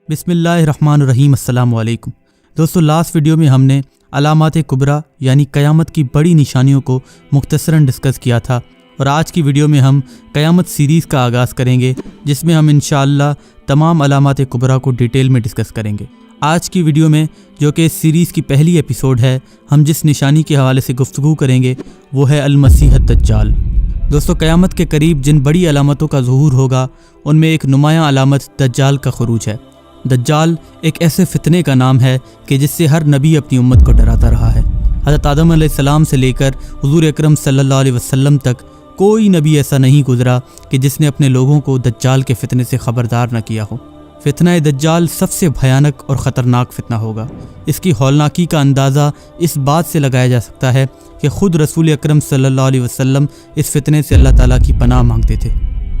बिस्मिल्लाहिर्रहमानिर्रहीम। अस्सलाम वालेकुम दोस्तों, लास्ट वीडियो में हमने अलामात कुबरा यानी क़यामत की बड़ी निशानियों को मुख्तसरन डिस्कस किया था और आज की वीडियो में हम क़यामत सीरीज़ का आगाज़ करेंगे, जिसमें हम इंशाअल्लाह तमाम अलामात कुबरा को डिटेल में डिस्कस करेंगे। आज की वीडियो में, जो कि इस सीरीज़ की पहली एपिसोड है, हम जिस निशानी के हवाले से गुफ्तगू करेंगे वो है अल-मसीह दज्जाल। दोस्तों, क़यामत के करीब जिन बड़ी अलामतों का ज़ुहूर होगा उनमें एक नुमायाँ अलामत दज्जाल का खुरूज है। दज्जाल एक ऐसे फितने का नाम है कि जिससे हर नबी अपनी उम्मत को डराता रहा है। हज़रत आदम अलैहिस्सलाम से लेकर हुज़ूर अकरम सल्लल्लाहु अलैहि वसल्लम तक कोई नबी ऐसा नहीं गुजरा कि जिसने अपने लोगों को दज्जाल के फितने से ख़बरदार न किया हो। फितना दज्जाल सबसे भयानक और ख़तरनाक फितना होगा। इसकी हौलनाकी का अंदाज़ा इस बात से लगाया जा सकता है कि ख़ुद रसूल अकरम सल्लल्लाहु अलैहि वसल्लम इस फितने से अल्लाह ताला की पनाह मांगते थे।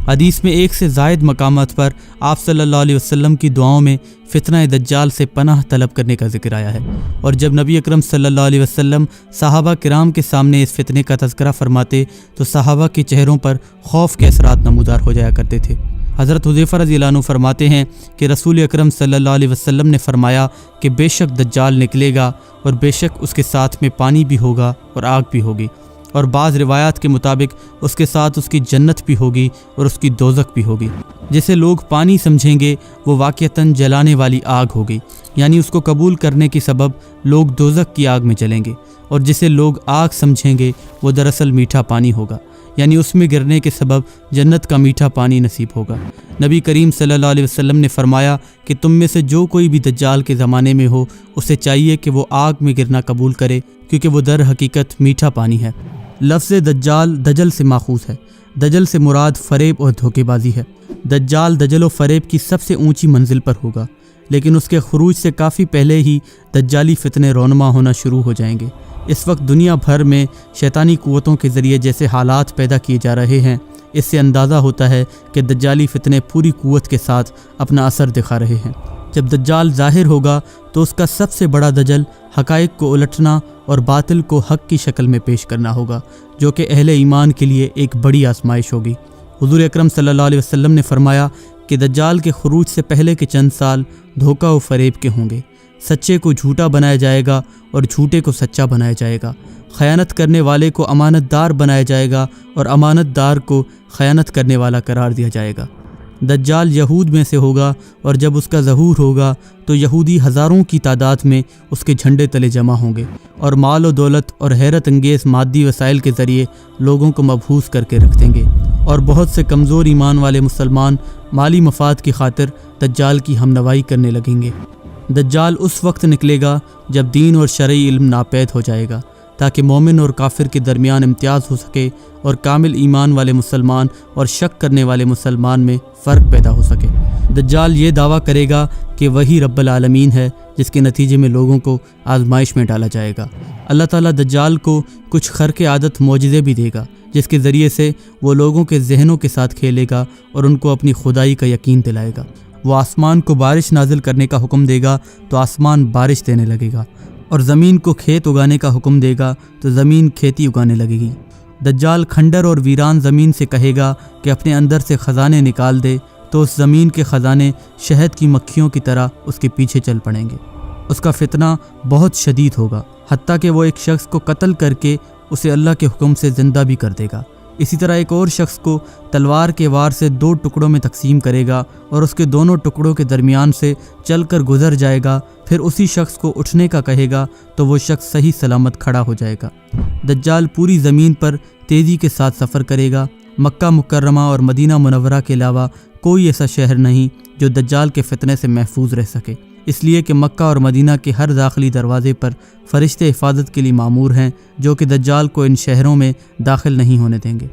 हदीस में एक से ज़ायद मकामात पर आप सल्लल्लाहु अलैहि वसल्लम की दुआओं में फितना दज्जाल से पनाह तलब करने का जिक्र आया है। और जब नबी अकरम सल्लल्लाहु अलैहि वसल्लम सहाबा किराम के सामने इस फितने का तज़किरा फरमाते तो सहाबा के चेहरों पर खौफ के असरात नमूदार हो जाया करते थे। हज़रत हुज़ैफ़ा रज़ियल्लाहु अन्हु फरमाते हैं कि रसूल अकरम सल्लल्लाहु अलैहि वसल्लम ने फरमाया कि बेशक दज्जाल निकलेगा और बेशक उसके साथ में पानी भी होगा और आग भी होगी, और बाज़ रिवायात के मुताबिक उसके साथ उसकी जन्नत भी होगी और उसकी दोज़ख भी होगी। जिसे लोग पानी समझेंगे वो वाक़ियतन जलाने वाली आग होगी, यानी उसको कबूल करने की सबब लोग दोज़ख की आग में जलेंगे, और जिसे लोग आग समझेंगे वो दरअसल मीठा पानी होगा, यानी उसमें गिरने के सबब जन्नत का मीठा पानी नसीब होगा। नबी करीम सल्लल्लाहु अलैहि वसल्लम ने फरमाया कि तुम में से जो कोई भी दज्जाल के ज़माने में हो उसे चाहिए कि वो आग में गिरना कबूल करे, क्योंकि वो दर हकीकत मीठा पानी है। लफ्ज़ दज्जाल दजल से माखूज़ है। दजल से मुराद फ़रेब और धोखेबाजी है। दज्जाल दजल और फ़रेब की सबसे ऊंची मंजिल पर होगा, लेकिन उसके खुरूज से काफ़ी पहले ही दज्जाली फितने रौनमा होना शुरू हो जाएंगे। इस वक्त दुनिया भर में शैतानी क़ुव्वतों के ज़रिए जैसे हालात पैदा किए जा रहे हैं, इससे अंदाज़ा होता है कि दज्जाली फितने पूरी क़ुव्वत के साथ अपना असर दिखा रहे हैं। जब दज्जाल ज़ाहिर होगा तो उसका सबसे बड़ा दजल हक़ाइक़ को उलटना और बातिल को हक़ की शक्ल में पेश करना होगा, जो कि अहले ईमान के लिए एक बड़ी आजमाइश होगी। हुज़ूर अकरम सल्लल्लाहु अलैहि वसल्लम ने फरमाया कि दज्जाल के खुरूज से पहले के चंद साल धोखा व फ़रेब के होंगे। सच्चे को झूठा बनाया जाएगा और झूठे को सच्चा बनाया जाएगा। ख़यानत करने वाले को अमानतदार बनाया जाएगा और अमानतदार को ख़यानत करने वाला करार दिया जाएगा। दज्जाल यहूद में से होगा, और जब उसका ज़हूर होगा तो यहूदी हज़ारों की तादाद में उसके झंडे तले जमा होंगे और माल व दौलत और हैरत अंगेज़ मादी वसाइल के ज़रिए लोगों को मबहूस करके रख देंगे, और बहुत से कमज़ोर ईमान वाले मुसलमान माली मफाद की खातिर दज्जाल की हमनवाई करने लगेंगे। दज्जाल उस वक्त निकलेगा जब दीन और शरई इल्म नापैद हो जाएगा, ताकि मोमिन और काफिर के दरमियान इम्तियाज़ हो सके और कामिल ईमान वाले मुसलमान और शक करने वाले मुसलमान में फ़र्क पैदा हो सके। दज्जाल ये दावा करेगा कि वही रब्बुल आलमीन है, जिसके नतीजे में लोगों को आजमाइश में डाला जाएगा। अल्लाह ताला दज्जाल को कुछ खर्क आदत मोजिज़े भी देगा, जिसके ज़रिए से वो लोगों के जहनों के साथ खेलेगा और उनको अपनी खुदाई का यकीन दिलाएगा। वो आसमान को बारिश नाजिल करने का हुक्म देगा तो आसमान बारिश देने लगेगा, और ज़मीन को खेत उगाने का हुक्म देगा तो ज़मीन खेती उगाने लगेगी। दज्जाल खंडर और वीरान ज़मीन से कहेगा कि अपने अंदर से ख़जाने निकाल दे, तो उस ज़मीन के ख़जाने शहद की मक्खियों की तरह उसके पीछे चल पड़ेंगे। उसका फितना बहुत शदीद होगा, हत्ता कि वो एक शख्स को कत्ल करके उसे अल्लाह के हुक्म से ज़िंदा भी कर देगा। इसी तरह एक और शख्स को तलवार के वार से 2 टुकड़ों में तकसीम करेगा और उसके दोनों टुकड़ों के दरमियान से चलकर गुजर जाएगा। फिर उसी शख्स को उठने का कहेगा तो वो शख्स सही सलामत खड़ा हो जाएगा। दज्जाल पूरी ज़मीन पर तेज़ी के साथ सफ़र करेगा। मक्का मुकर्रमा और मदीना मुनव्वरा के अलावा कोई ऐसा शहर नहीं जो दज्जाल के फितने से महफूज रह सके, इसलिए कि मक्का और मदीना के हर दाखिली दरवाज़े पर फ़रिश्ते हिफाजत के लिए मामूर हैं, जो कि दज्जाल को इन शहरों में दाखिल नहीं होने देंगे।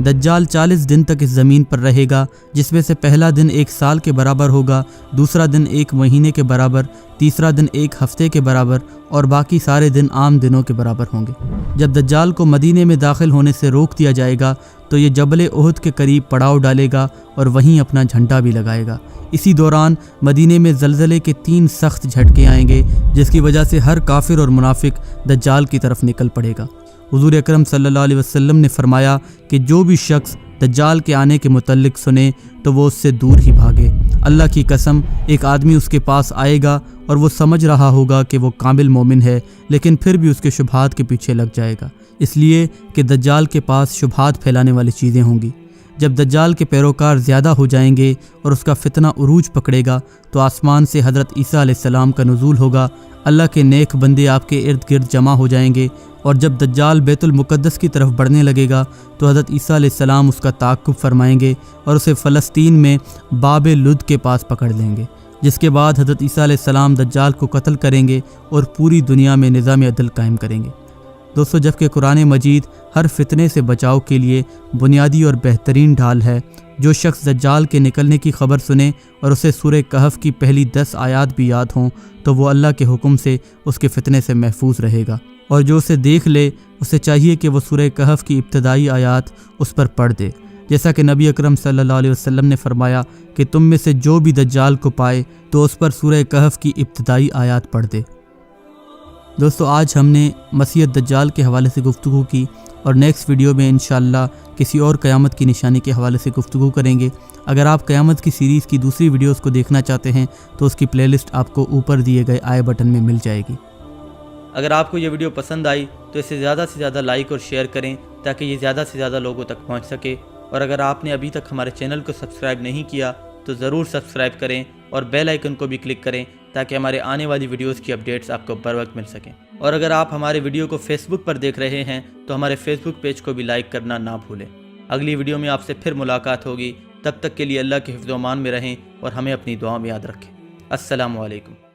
दज्जाल 40 दिन तक इस ज़मीन पर रहेगा, जिसमें से पहला दिन 1 साल के बराबर होगा, दूसरा दिन 1 महीने के बराबर, तीसरा दिन 1 हफ्ते के बराबर, और बाकी सारे दिन आम दिनों के बराबर होंगे। जब दज्जाल को मदीने में दाखिल होने से रोक दिया जाएगा तो ये जबल उहद के करीब पड़ाव डालेगा और वहीं अपना झंडा भी लगाएगा। इसी दौरान मदीने में ज़लज़ले के 3 सख्त झटके आएंगे, जिसकी वजह से हर काफिर और मुनाफिक दज्जाल की तरफ निकल पड़ेगा। हुज़ूर अकरम सल्लल्लाहु अलैहि वसल्लम ने फरमाया कि जो भी शख्स दज्जाल के आने के मुतल्लिक सुने तो वो उससे दूर ही भागे। اللہ کی قسم ایک آدمی اس کے پاس آئے گا اور وہ سمجھ رہا ہوگا کہ وہ کامل مومن ہے، لیکن پھر بھی اس کے شبہات کے پیچھے لگ جائے گا، اس لیے کہ دجال کے پاس شبہات پھیلانے والی چیزیں ہوں گی۔ جب دجال کے پیروکار زیادہ ہو جائیں گے اور اس کا فتنہ عروج پکڑے گا تو آسمان سے حضرت عیسیٰ علیہ السلام کا نزول ہوگا، اللہ کے نیک بندے آپ کے ارد گرد جمع ہو جائیں گے، اور جب دجال بیت المقدس کی طرف بڑھنے لگے گا تو حضرت عیسیٰ علیہ السلام اس کا تعاقب فرمائیں گے اور اسے فلسطین میں باب لد کے پاس پکڑ لیں گے، جس کے بعد حضرت عیسیٰ علیہ السلام دجال کو قتل کریں گے اور پوری دنیا میں نظام عدل قائم کریں گے۔ دوستو، جبکہ قرآن مجید ہر فتنے سے بچاؤ کے لیے بنیادی اور بہترین ڈھال ہے، جو شخص دجال کے نکلنے کی خبر سنے اور اسے سورہ کہف کی پہلی 10 آیات بھی یاد ہوں تو وہ اللہ کے حکم سے اس کے فتنے سے محفوظ رہے گا، اور جو اسے دیکھ لے اسے چاہیے کہ وہ سورہ کہف کی ابتدائی آیات اس پر پڑھ دے، جیسا کہ نبی اکرم صلی اللہ علیہ وسلم نے فرمایا کہ تم میں سے جو بھی دجال کو پائے تو اس پر سورہ کہف کی ابتدائی آیات پڑھ دے۔ دوستو، آج ہم نے مسیح دجال کے حوالے سے گفتگو کی، اور نیکسٹ ویڈیو میں انشاءاللہ کسی اور قیامت کی نشانی کے حوالے سے گفتگو کریں گے۔ اگر آپ قیامت کی سیریز کی دوسری ویڈیوز کو دیکھنا چاہتے ہیں تو اس کی پلے لسٹ آپ کو اوپر دیے گئے آئی بٹن میں مل جائے گی۔ اگر آپ کو یہ ویڈیو پسند آئی تو اسے زیادہ سے زیادہ لائک اور شیئر کریں تاکہ یہ زیادہ سے زیادہ لوگوں تک پہنچ سکے، اور اگر آپ نے ابھی تک ہمارے چینل کو سبسکرائب نہیں کیا تو ضرور سبسکرائب کریں اور بیل آئیکن کو بھی کلک کریں تاکہ ہمارے آنے والی ویڈیوز کی اپڈیٹس آپ کو بر وقت مل سکیں۔ اور اگر آپ ہمارے ویڈیو کو فیس بک پر دیکھ رہے ہیں تو ہمارے فیس بک پیج کو بھی لائک کرنا نہ بھولیں۔ اگلی ویڈیو میں آپ سے پھر ملاقات ہوگی، تب تک کے لیے اللہ کے حفظ و امان میں رہیں اور ہمیں اپنی دعاؤں میں یاد رکھیں۔ السلام علیکم۔